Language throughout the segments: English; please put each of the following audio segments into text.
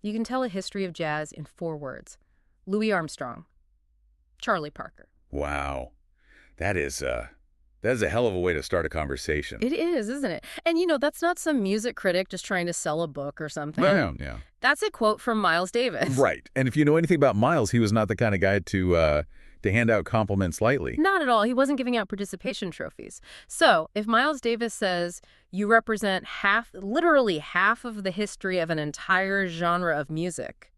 You can tell a history of jazz in 4 words. Louis Armstrong, Charlie Parker. Wow. That is a hell of a way to start a conversation. It is, isn't it? And that's not some music critic just trying to sell a book or something. Yeah. That's a quote from Miles Davis. Right. And if you know anything about Miles, he was not the kind of guy to hand out compliments lightly. Not at all. He wasn't giving out participation trophies. So if Miles Davis says you represent literally half of the history of an entire genre of music,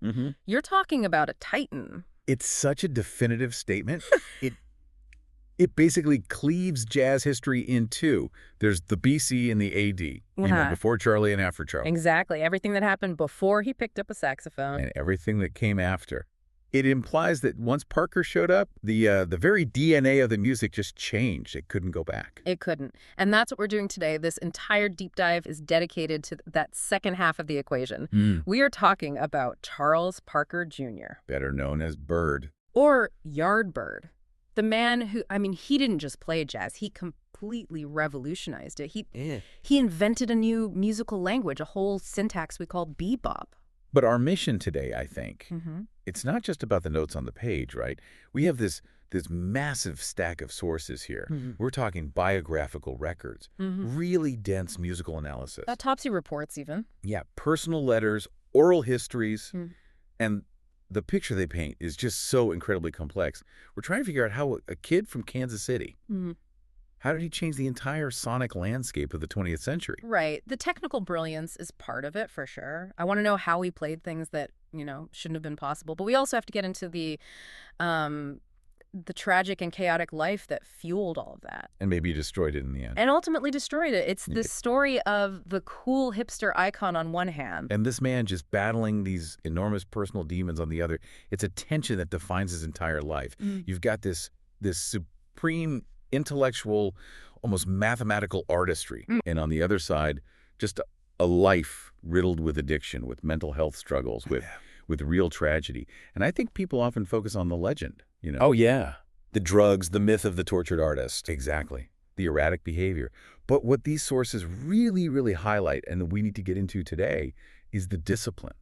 you're talking about a titan. It's such a definitive statement. It basically cleaves jazz history in two. There's the BC and the AD, before Charlie and after Charlie. Exactly. Everything that happened before he picked up a saxophone. And everything that came after. It implies that once Parker showed up, the very DNA of the music just changed. It couldn't go back. It couldn't. And that's what we're doing today. This entire deep dive is dedicated to that second half of the equation. We are talking about Charles Parker Jr. Better known as Bird. Or Yardbird. The man who, he didn't just play jazz. He completely revolutionized it. He invented a new musical language, a whole syntax we call bebop. But our mission today, I think, it's not just about the notes on the page, right? We have this massive stack of sources here. We're talking biographical records, really dense musical analysis. Autopsy reports even. Yeah, personal letters, oral histories, and the picture they paint is just so incredibly complex. We're trying to figure out how a kid from Kansas City, how did he change the entire sonic landscape of the 20th century? Right. The technical brilliance is part of it, for sure. I want to know how he played things that, shouldn't have been possible. But we also have to get into the tragic and chaotic life that fueled all of that. And maybe he destroyed it in the end. And ultimately destroyed it. It's the story of the cool hipster icon on one hand. And this man just battling these enormous personal demons on the other. It's a tension that defines his entire life. You've got this supreme intellectual, almost mathematical artistry. And on the other side, just a life riddled with addiction, with mental health struggles, with real tragedy. And I think people often focus on the legend. Oh, yeah. The drugs, the myth of the tortured artist. Exactly. The erratic behavior. But what these sources really, really highlight, and that we need to get into today, is the discipline.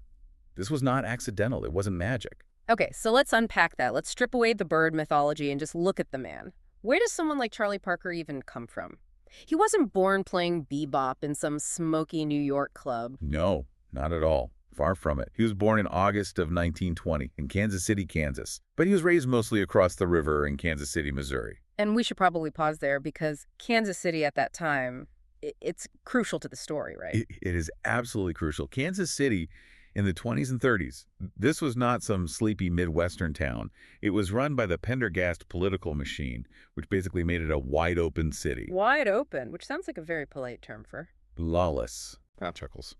This was not accidental. It wasn't magic. Okay, so let's unpack that. Let's strip away the bird mythology and just look at the man. Where does someone like Charlie Parker even come from? He wasn't born playing bebop in some smoky New York club. No, not at all. Far from it. He was born in August of 1920 in Kansas City, Kansas. But he was raised mostly across the river in Kansas City, Missouri. And we should probably pause there because Kansas City at that time, it's crucial to the story, right? It is absolutely crucial. Kansas City in the 20s and 30s, this was not some sleepy Midwestern town. It was run by the Pendergast political machine, which basically made it a wide-open city. Wide open, which sounds like a very polite term for... Lawless. Chuckles.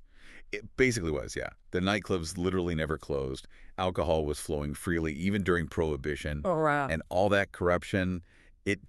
It basically was, yeah. The nightclubs literally never closed. Alcohol was flowing freely, even during Prohibition. Oh, wow. And all that corruption, it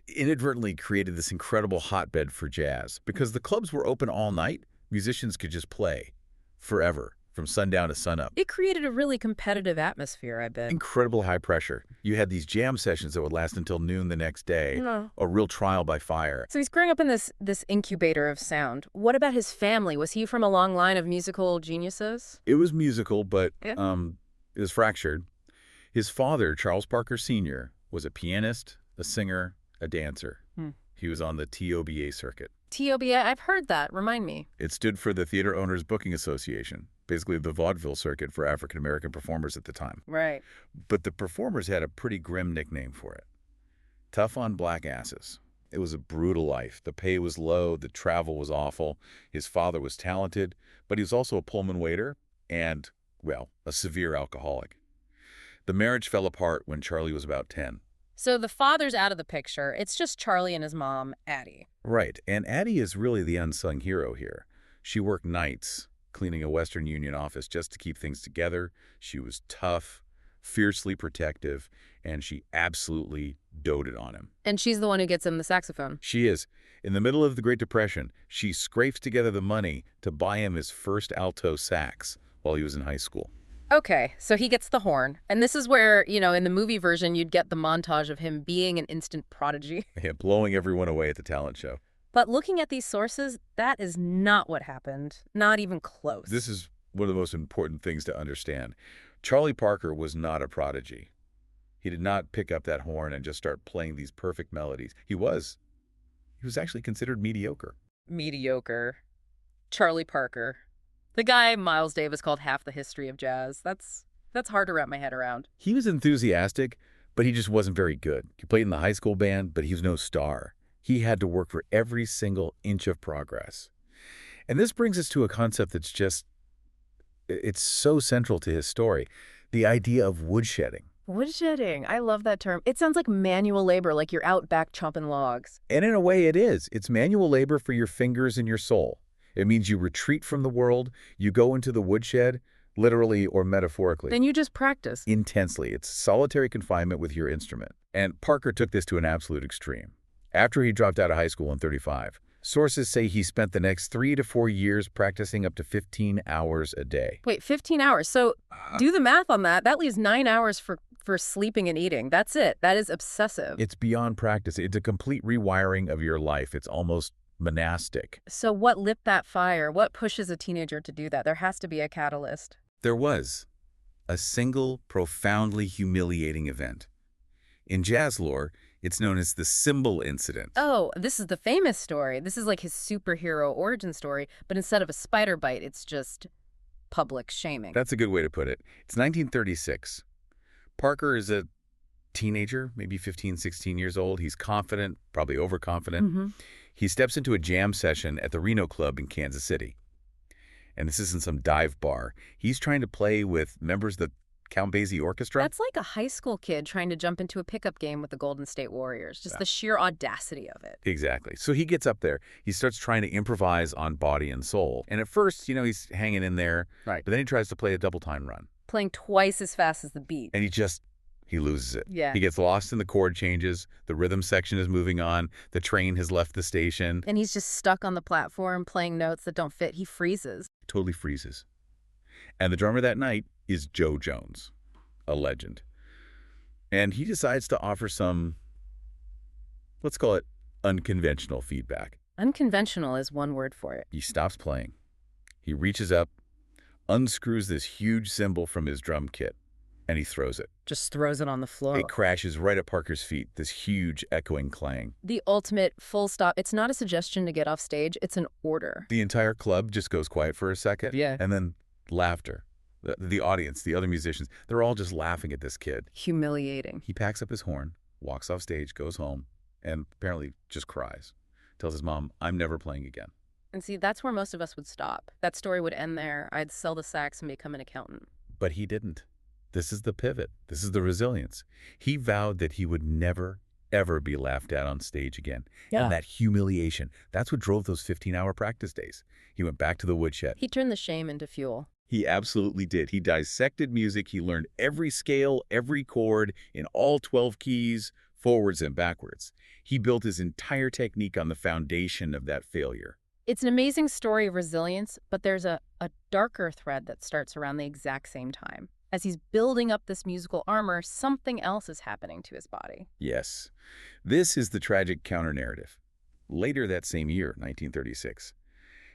inadvertently created this incredible hotbed for jazz. Because the clubs were open all night, musicians could just play forever, from sundown to sunup. It created a really competitive atmosphere, I bet. Incredible high pressure. You had these jam sessions that would last until noon the next day. A real trial by fire. So he's growing up in this incubator of sound. What about his family? Was he from a long line of musical geniuses? It was musical, but it was fractured. His father, Charles Parker Sr., was a pianist, a singer, a dancer. He was on the TOBA circuit. TOBA, I've heard that. Remind me. It stood for the Theater Owners Booking Association, basically the vaudeville circuit for African-American performers at the time. Right. But the performers had a pretty grim nickname for it. Tough on black asses. It was a brutal life. The pay was low. The travel was awful. His father was talented, but he was also a Pullman waiter and, well, a severe alcoholic. The marriage fell apart when Charlie was about 10. So the father's out of the picture. It's just Charlie and his mom, Addie. Right. And Addie is really the unsung hero here. She worked nights cleaning a Western Union office just to keep things together. She was tough, fiercely protective, and she absolutely doted on him. And she's the one who gets him the saxophone. She is. In the middle of the Great Depression, she scrapes together the money to buy him his first alto sax while he was in high school. Okay, so he gets the horn. And this is where, in the movie version, you'd get the montage of him being an instant prodigy. Yeah, blowing everyone away at the talent show. But looking at these sources, that is not what happened. Not even close. This is one of the most important things to understand. Charlie Parker was not a prodigy. He did not pick up that horn and just start playing these perfect melodies. He was actually considered mediocre. Mediocre. Charlie Parker. The guy Miles Davis called half the history of jazz. That's hard to wrap my head around. He was enthusiastic, but he just wasn't very good. He played in the high school band, but he was no star. He had to work for every single inch of progress. And this brings us to a concept that's it's so central to his story, the idea of woodshedding. Woodshedding. I love that term. It sounds like manual labor, like you're out back chopping logs. And in a way it is. It's manual labor for your fingers and your soul. It means you retreat from the world, you go into the woodshed, literally or metaphorically. Then you just practice. Intensely. It's solitary confinement with your instrument. And Parker took this to an absolute extreme. After he dropped out of high school in 1935, sources say he spent the next 3 to 4 years practicing up to 15 hours a day. Wait, 15 hours. So do the math on that. That leaves 9 hours for sleeping and eating. That's it. That is obsessive. It's beyond practice. It's a complete rewiring of your life. It's almost monastic. So what lit that fire? What pushes a teenager to do that? There has to be a catalyst. There was a single profoundly humiliating event. In jazz lore, it's known as the cymbal incident. Oh, this is the famous story. This is like his superhero origin story, but instead of a spider bite, it's just public shaming. That's a good way to put it. It's 1936. Parker is a teenager, maybe 15, 16 years old. He's confident, probably overconfident. He steps into a jam session at the Reno Club in Kansas City. And this isn't some dive bar. He's trying to play with members of the Count Basie Orchestra. That's like a high school kid trying to jump into a pickup game with the Golden State Warriors. Just the sheer audacity of it. Exactly. So he gets up there. He starts trying to improvise on body and soul. And at first, he's hanging in there. Right. But then he tries to play a double time run. Playing twice as fast as the beat. And he loses it. Yeah. He gets lost in the chord changes. The rhythm section is moving on. The train has left the station. And he's just stuck on the platform playing notes that don't fit. He freezes. Totally freezes. And the drummer that night is Joe Jones, a legend. And he decides to offer some, let's call it unconventional feedback. Unconventional is one word for it. He stops playing. He reaches up, unscrews this huge cymbal from his drum kit, and he throws it. Just throws it on the floor. It crashes right at Parker's feet, this huge echoing clang. The ultimate full stop. It's not a suggestion to get off stage. It's an order. The entire club just goes quiet for a second. Yeah. And then laughter. The audience, the other musicians, they're all just laughing at this kid. Humiliating. He packs up his horn, walks off stage, goes home, and apparently just cries. Tells his mom, I'm never playing again. And see, that's where most of us would stop. That story would end there. I'd sell the sax and become an accountant. But he didn't. This is the pivot. This is the resilience. He vowed that he would never, ever be laughed at on stage again. Yeah. And that humiliation, that's what drove those 15-hour practice days. He went back to the woodshed. He turned the shame into fuel. He absolutely did. He dissected music. He learned every scale, every chord in all 12 keys, forwards and backwards. He built his entire technique on the foundation of that failure. It's an amazing story of resilience, but there's a darker thread that starts around the exact same time. As he's building up this musical armor, something else is happening to his body. Yes. This is the tragic counter-narrative. Later that same year, 1936,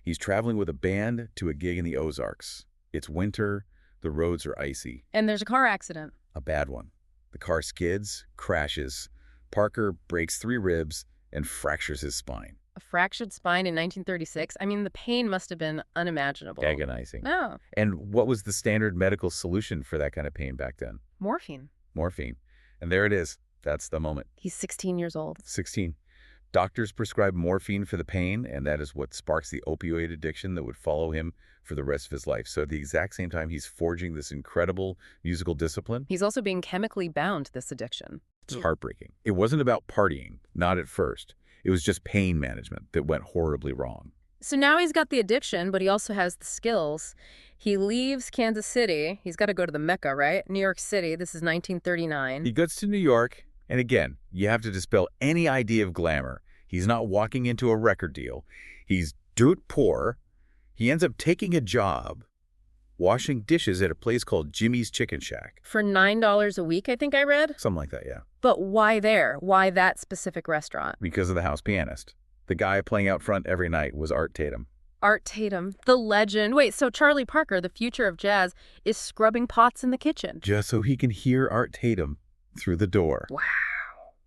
he's traveling with a band to a gig in the Ozarks. It's winter, the roads are icy. And there's a car accident. A bad one. The car skids, crashes. Parker breaks 3 ribs and fractures his spine. A fractured spine in 1936? I mean, the pain must have been unimaginable. Agonizing. No. And what was the standard medical solution for that kind of pain back then? Morphine. Morphine. And there it is. That's the moment. He's 16 years old. 16. Doctors prescribe morphine for the pain, and that is what sparks the opioid addiction that would follow him for the rest of his life. So at the exact same time, he's forging this incredible musical discipline. He's also being chemically bound to this addiction. It's heartbreaking. It wasn't about partying, not at first. It was just pain management that went horribly wrong. So now he's got the addiction, but he also has the skills. He leaves Kansas City. He's got to go to the Mecca, right? New York City. This is 1939. He goes to New York. And again, you have to dispel any idea of glamour. He's not walking into a record deal. He's dirt poor. He ends up taking a job washing dishes at a place called Jimmy's Chicken Shack. For $9 a week, I think I read? Something like that, yeah. But why there? Why that specific restaurant? Because of the house pianist. The guy playing out front every night was Art Tatum. Art Tatum, the legend. Wait, so Charlie Parker, the future of jazz, is scrubbing pots in the kitchen. Just so he can hear Art Tatum through the door. Wow.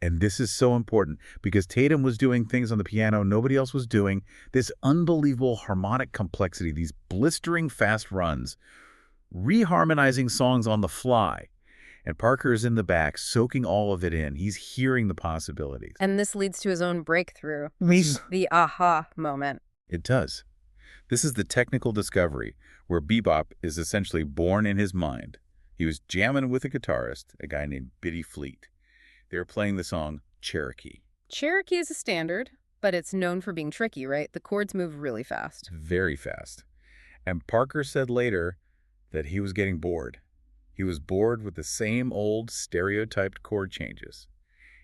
And this is so important because Tatum was doing things on the piano nobody else was doing. This unbelievable harmonic complexity, these blistering fast runs, reharmonizing songs on the fly. And Parker is in the back, soaking all of it in. He's hearing the possibilities. And this leads to his own breakthrough, the aha moment. It does. This is the technical discovery where bebop is essentially born in his mind. He was jamming with a guitarist, a guy named Biddy Fleet. They were playing the song Cherokee. Cherokee is a standard, but it's known for being tricky, right? The chords move really fast. Very fast. And Parker said later that he was getting bored. He was bored with the same old stereotyped chord changes.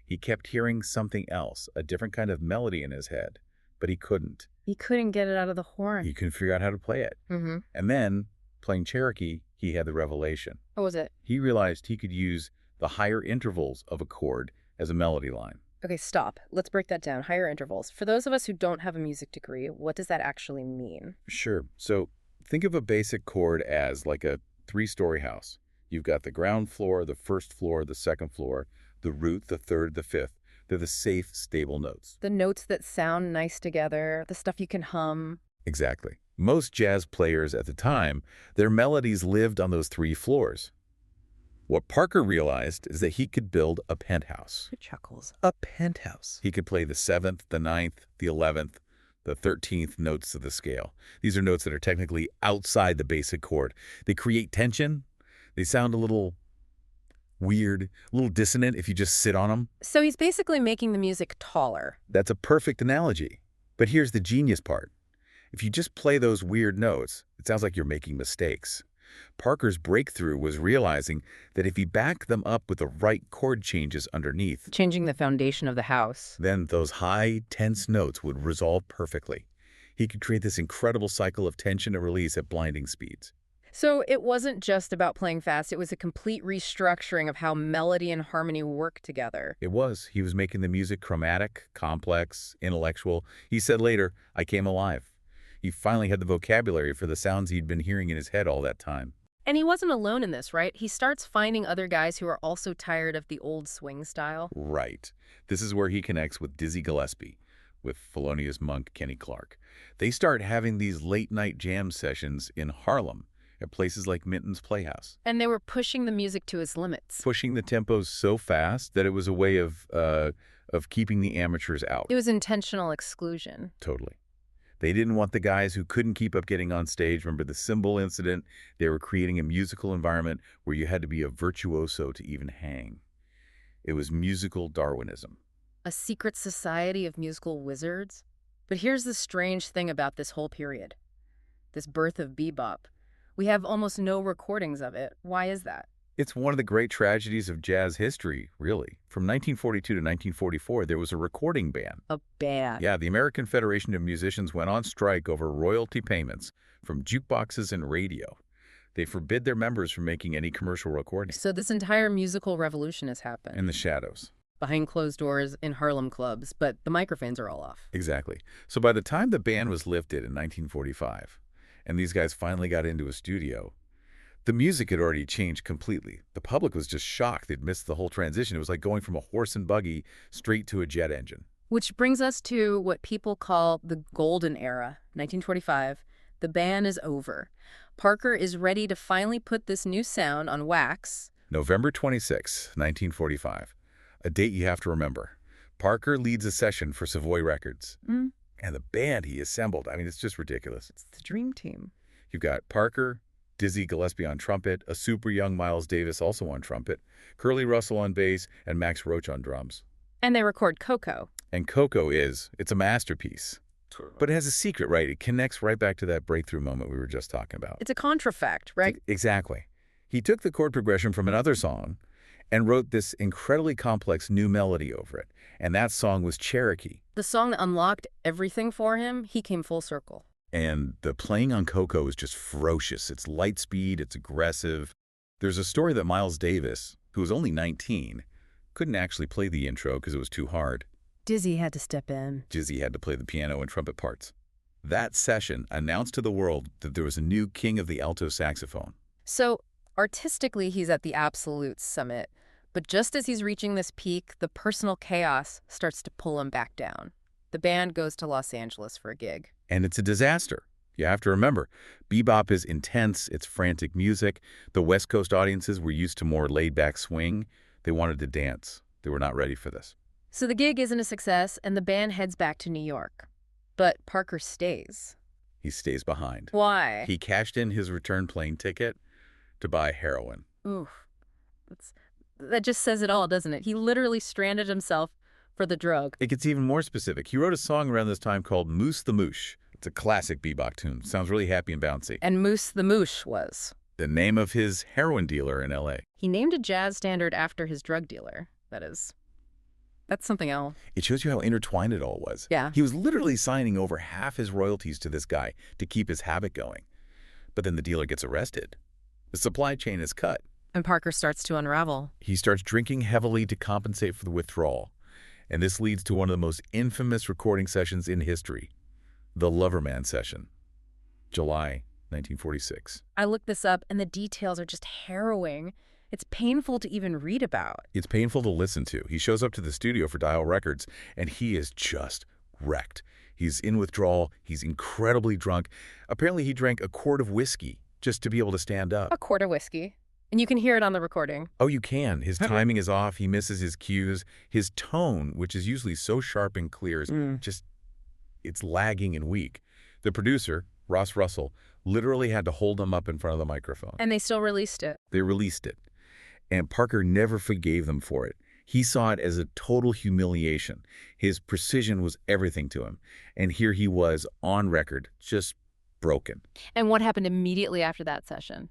He kept hearing something else, a different kind of melody in his head, but he couldn't. He couldn't get it out of the horn. He couldn't figure out how to play it. And then, playing Cherokee, he had the revelation. What was it? He realized he could use the higher intervals of a chord as a melody line. Okay, stop. Let's break that down. Higher intervals. For those of us who don't have a music degree, what does that actually mean? Sure. So think of a basic chord as like a 3-story house. You've got the ground floor, the first floor, the second floor, the root, the third, the fifth. They're the safe, stable notes. The notes that sound nice together, the stuff you can hum. Exactly. Most jazz players at the time, their melodies lived on those 3 floors. What Parker realized is that he could build a penthouse. Chuckles. A penthouse. He could play the 7th, the 9th, the 11th, the 13th notes of the scale. These are notes that are technically outside the basic chord. They create tension. They sound a little weird, a little dissonant if you just sit on them. So he's basically making the music taller. That's a perfect analogy. But here's the genius part. If you just play those weird notes, it sounds like you're making mistakes. Parker's breakthrough was realizing that if he backed them up with the right chord changes underneath, Changing the foundation of the house. then those high, tense notes would resolve perfectly. He could create this incredible cycle of tension and release at blinding speeds. So it wasn't just about playing fast, it was a complete restructuring of how melody and harmony work together. It was. He was making the music chromatic, complex, intellectual. He said later, I came alive. He finally had the vocabulary for the sounds he'd been hearing in his head all that time. And he wasn't alone in this, right? He starts finding other guys who are also tired of the old swing style. Right. This is where he connects with Dizzy Gillespie, with Thelonious Monk, Kenny Clarke. They start having these late-night jam sessions in Harlem, at places like Minton's Playhouse. And they were pushing the music to its limits. Pushing the tempos so fast that it was a way of keeping the amateurs out. It was intentional exclusion. Totally. They didn't want the guys who couldn't keep up getting on stage. Remember the cymbal incident? They were creating a musical environment where you had to be a virtuoso to even hang. It was musical Darwinism. A secret society of musical wizards. But here's the strange thing about this whole period. This birth of bebop. We have almost no recordings of it. Why is that? It's one of the great tragedies of jazz history, really. From 1942 to 1944, there was a recording ban. A ban. Yeah, the American Federation of Musicians went on strike over royalty payments from jukeboxes and radio. They forbid their members from making any commercial recordings. So this entire musical revolution has happened. In the shadows. Behind closed doors in Harlem clubs, but the microphones are all off. Exactly. So by the time the ban was lifted in 1945, and these guys finally got into a studio, the music had already changed completely. The public was just shocked. They'd missed the whole transition. It was like going from a horse and buggy straight to a jet engine. Which brings us to what people call the golden era, 1945. The ban is over. Parker is ready to finally put this new sound on wax. November 26, 1945. A date you have to remember. Parker leads a session for Savoy Records. And the band he assembled, I mean, it's just ridiculous. It's the dream team. You've got Parker, Dizzy Gillespie on trumpet, a super young Miles Davis also on trumpet, Curly Russell on bass, and Max Roach on drums. And they record Coco. And Coco it's a masterpiece. But it has a secret, right? It connects right back to that breakthrough moment we were just talking about. It's a contrafact, right? Exactly. He took the chord progression from another song and wrote this incredibly complex new melody over it. And that song was Cherokee. The song that unlocked everything for him, he came full circle. And the playing on Coco is just ferocious. It's light speed, it's aggressive. There's a story that Miles Davis, who was only 19, couldn't actually play the intro because it was too hard. Dizzy had to step in. Dizzy had to play the piano and trumpet parts. That session announced to the world that there was a new king of the alto saxophone. So, artistically, he's at the absolute summit. But just as he's reaching this peak, the personal chaos starts to pull him back down. The band goes to Los Angeles for a gig. And it's a disaster. You have to remember, bebop is intense, it's frantic music. The West Coast audiences were used to more laid-back swing. They wanted to dance. They were not ready for this. So the gig isn't a success, and the band heads back to New York. But Parker stays. He stays behind. Why? He cashed in his return plane ticket to buy heroin. Oof. That just says it all, doesn't it? He literally stranded himself for the drug. It gets even more specific. He wrote a song around this time called Moose the Moosh. It's a classic bebop tune. Sounds really happy and bouncy. And Moose the Moosh was the name of his heroin dealer in L.A. He named a jazz standard after his drug dealer. That's something else. It shows you how intertwined it all was. Yeah. He was literally signing over half his royalties to this guy to keep his habit going. But then the dealer gets arrested. The supply chain is cut. And Parker starts to unravel. He starts drinking heavily to compensate for the withdrawal. And this leads to one of the most infamous recording sessions in history, the Loverman session, July 1946. I looked this up, and the details are just harrowing. It's painful to even read about. It's painful to listen to. He shows up to the studio for Dial Records, and he is just wrecked. He's in withdrawal. He's incredibly drunk. Apparently, he drank a quart of whiskey just to be able to stand up. A quart of whiskey. And you can hear it on the recording. Oh, you can. His timing is off. He misses his cues. His tone, which is usually so sharp and clear, is it's lagging and weak. The producer, Ross Russell, literally had to hold him up in front of the microphone. And they still released it. They released it. And Parker never forgave them for it. He saw it as a total humiliation. His precision was everything to him. And here he was on record, just broken. And what happened immediately after that session?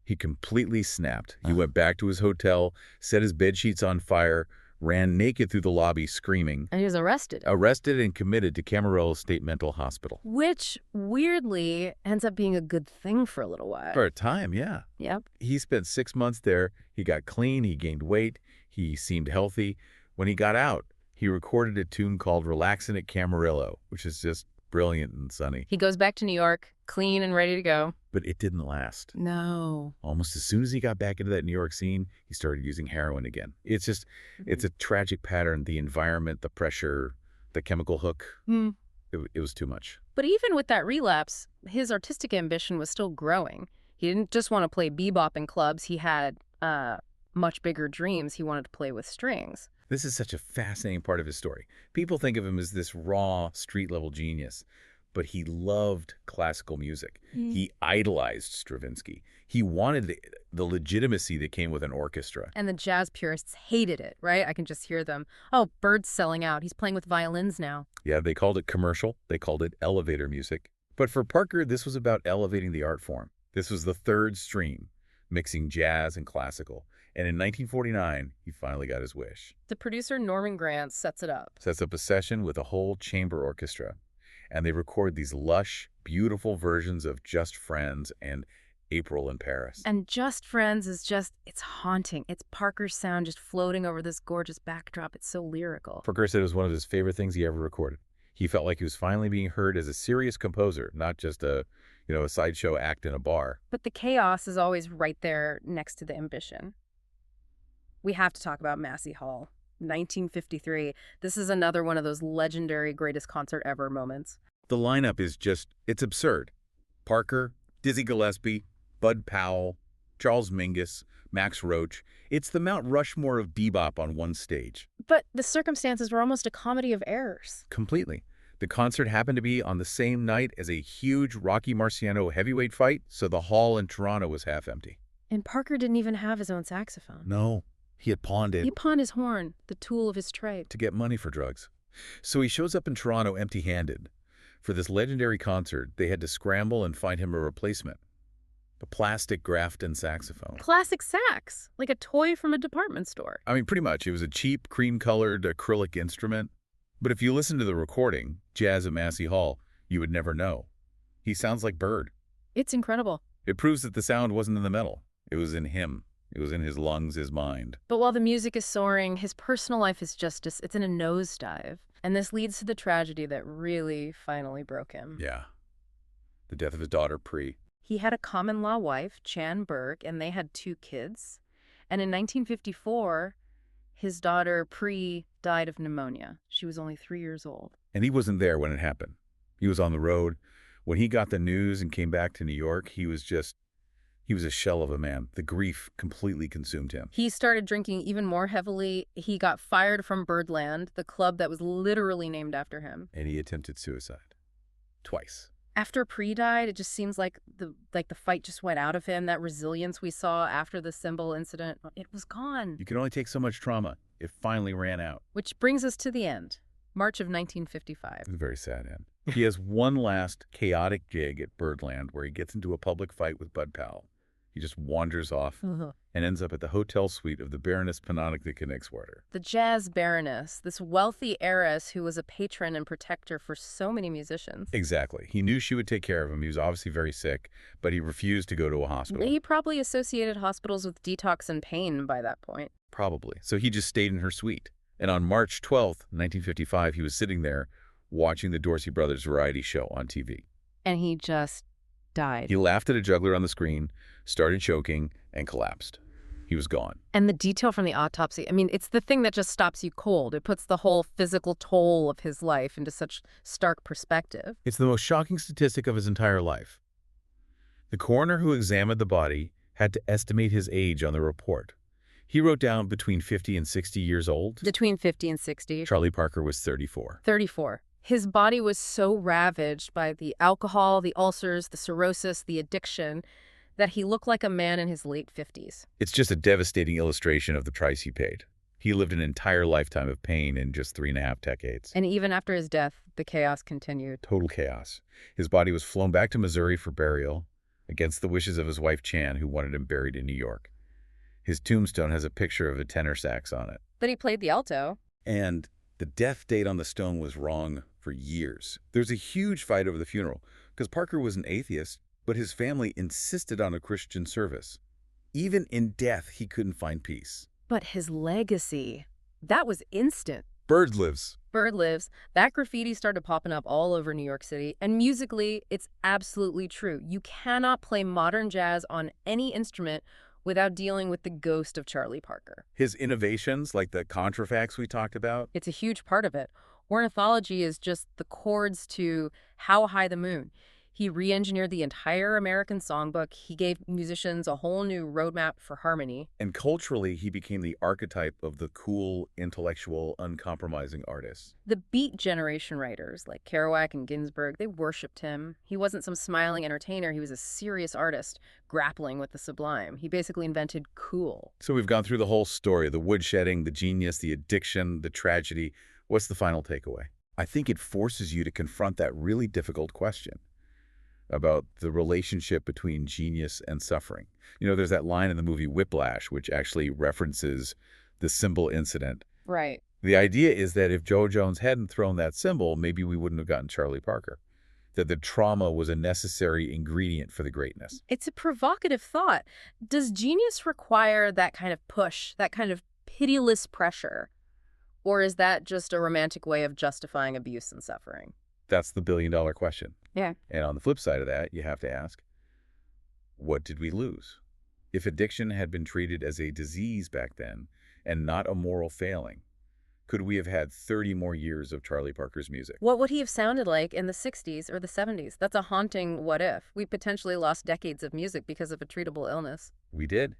He completely snapped. He went back to his hotel, set his bedsheets on fire, ran naked through the lobby screaming. And he was arrested. Arrested and committed to Camarillo State Mental Hospital. Which, weirdly, ends up being a good thing for a little while. For a time, yeah. Yep. He spent 6 months there. He got clean. He gained weight. He seemed healthy. When he got out, he recorded a tune called Relaxin' at Camarillo, which is just brilliant and sunny. He goes back to New York, clean and ready to go. But it didn't last. No. Almost as soon as he got back into that New York scene, he started using heroin again. It's just, it's a tragic pattern. The environment, the pressure, the chemical hook, it was too much. But even with that relapse, his artistic ambition was still growing. He didn't just want to play bebop in clubs. He had much bigger dreams. He wanted to play with strings. This is such a fascinating part of his story. People think of him as this raw, street-level genius, but he loved classical music. He idolized Stravinsky. He wanted the legitimacy that came with an orchestra. And the jazz purists hated it, right? I can just hear them. Oh, Bird's selling out. He's playing with violins now. Yeah, they called it commercial. They called it elevator music. But for Parker, this was about elevating the art form. This was the third stream, mixing jazz and classical. And in 1949, he finally got his wish. The producer, Norman Granz, sets it up. Sets up a session with a whole chamber orchestra. And they record these lush, beautiful versions of Just Friends and April in Paris. And Just Friends is just, it's haunting. It's Parker's sound just floating over this gorgeous backdrop. It's so lyrical. Parker said it was one of his favorite things he ever recorded. He felt like he was finally being heard as a serious composer, not just a sideshow act in a bar. But the chaos is always right there next to the ambition. We have to talk about Massey Hall. 1953. This is another one of those legendary greatest concert ever moments. The lineup is just, it's absurd. Parker, Dizzy Gillespie, Bud Powell, Charles Mingus, Max Roach. It's the Mount Rushmore of bebop on one stage. But the circumstances were almost a comedy of errors. Completely. The concert happened to be on the same night as a huge Rocky Marciano heavyweight fight, so the hall in Toronto was half empty. And Parker didn't even have his own saxophone. No. He had pawned it. He pawned his horn, the tool of his trade. To get money for drugs. So he shows up in Toronto empty-handed. For this legendary concert, they had to scramble and find him a replacement. A plastic Grafton saxophone. Classic sax, like a toy from a department store. I mean, pretty much. It was a cheap, cream-colored acrylic instrument. But if you listen to the recording, Jazz at Massey Hall, you would never know. He sounds like Bird. It's incredible. It proves that the sound wasn't in the metal. It was in him. It was in his lungs, his mind. But while the music is soaring, his personal life is it's in a nosedive. And this leads to the tragedy that really finally broke him. Yeah. The death of his daughter, Pri. He had a common-law wife, Chan Berg, and they had 2 kids. And in 1954, his daughter, Pri, died of pneumonia. She was only 3 years old. And he wasn't there when it happened. He was on the road. When he got the news and came back to New York, he was a shell of a man. The grief completely consumed him. He started drinking even more heavily. He got fired from Birdland, the club that was literally named after him. And he attempted suicide. Twice. After Pri died, it just seems like the fight just went out of him. That resilience we saw after the cymbal incident, it was gone. You can only take so much trauma. It finally ran out. Which brings us to the end, March of 1955. It's a very sad end. He has one last chaotic gig at Birdland where he gets into a public fight with Bud Powell. He just wanders off and ends up at the hotel suite of the Baroness Panoptica Königswerder. The jazz baroness, this wealthy heiress who was a patron and protector for so many musicians. Exactly. He knew she would take care of him. He was obviously very sick, but he refused to go to a hospital. He probably associated hospitals with detox and pain by that point. Probably. So he just stayed in her suite. And on March 12th, 1955, he was sitting there watching the Dorsey Brothers variety show on TV. And he just died. He laughed at a juggler on the screen, started choking, and collapsed. He was gone. And the detail from the autopsy, I mean, it's the thing that just stops you cold. It puts the whole physical toll of his life into such stark perspective. It's the most shocking statistic of his entire life. The coroner who examined the body had to estimate his age on the report. He wrote down between 50 and 60 years old. Between 50 and 60. Charlie Parker was 34. 34. His body was so ravaged by the alcohol, the ulcers, the cirrhosis, the addiction, that he looked like a man in his late 50s. It's just a devastating illustration of the price he paid. He lived an entire lifetime of pain in just 3.5 decades. And even after his death, the chaos continued. Total chaos. His body was flown back to Missouri for burial, against the wishes of his wife Chan, who wanted him buried in New York. His tombstone has a picture of a tenor sax on it. But he played the alto. And the death date on the stone was wrong for years. There's a huge fight over the funeral, because Parker was an atheist, but his family insisted on a Christian service. Even in death, he couldn't find peace. But his legacy, that was instant. Bird lives. Bird lives. That graffiti started popping up all over New York City. And musically, it's absolutely true. You cannot play modern jazz on any instrument without dealing with the ghost of Charlie Parker. His innovations, like the contrafax we talked about. It's a huge part of it. Ornithology is just the chords to How High the Moon. He re-engineered the entire American songbook. He gave musicians a whole new roadmap for harmony. And culturally, he became the archetype of the cool, intellectual, uncompromising artist. The Beat generation writers like Kerouac and Ginsberg, they worshipped him. He wasn't some smiling entertainer. He was a serious artist grappling with the sublime. He basically invented cool. So we've gone through the whole story, the woodshedding, the genius, the addiction, the tragedy. What's the final takeaway? I think it forces you to confront that really difficult question about the relationship between genius and suffering. You know, there's that line in the movie Whiplash, which actually references the cymbal incident. Right. The idea is that if Joe Jones hadn't thrown that cymbal, maybe we wouldn't have gotten Charlie Parker. That the trauma was a necessary ingredient for the greatness. It's a provocative thought. Does genius require that kind of push, that kind of pitiless pressure? Or is that just a romantic way of justifying abuse and suffering? That's the billion-dollar question. Yeah. And on the flip side of that, you have to ask, what did we lose? If addiction had been treated as a disease back then and not a moral failing, could we have had 30 more years of Charlie Parker's music? What would he have sounded like in the 60s or the 70s? That's a haunting what if. We potentially lost decades of music because of a treatable illness. We did,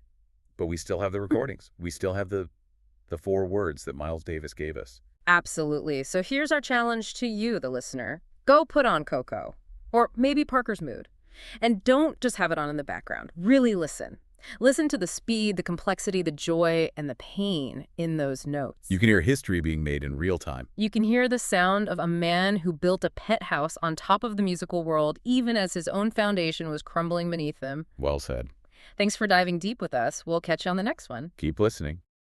but we still have the recordings. We still have the 4 words that Miles Davis gave us. Absolutely. So here's our challenge to you, the listener. Go put on Coco, or maybe Parker's Mood. And don't just have it on in the background. Really listen. Listen to the speed, the complexity, the joy, and the pain in those notes. You can hear history being made in real time. You can hear the sound of a man who built a pet house on top of the musical world, even as his own foundation was crumbling beneath him. Well said. Thanks for diving deep with us. We'll catch you on the next one. Keep listening.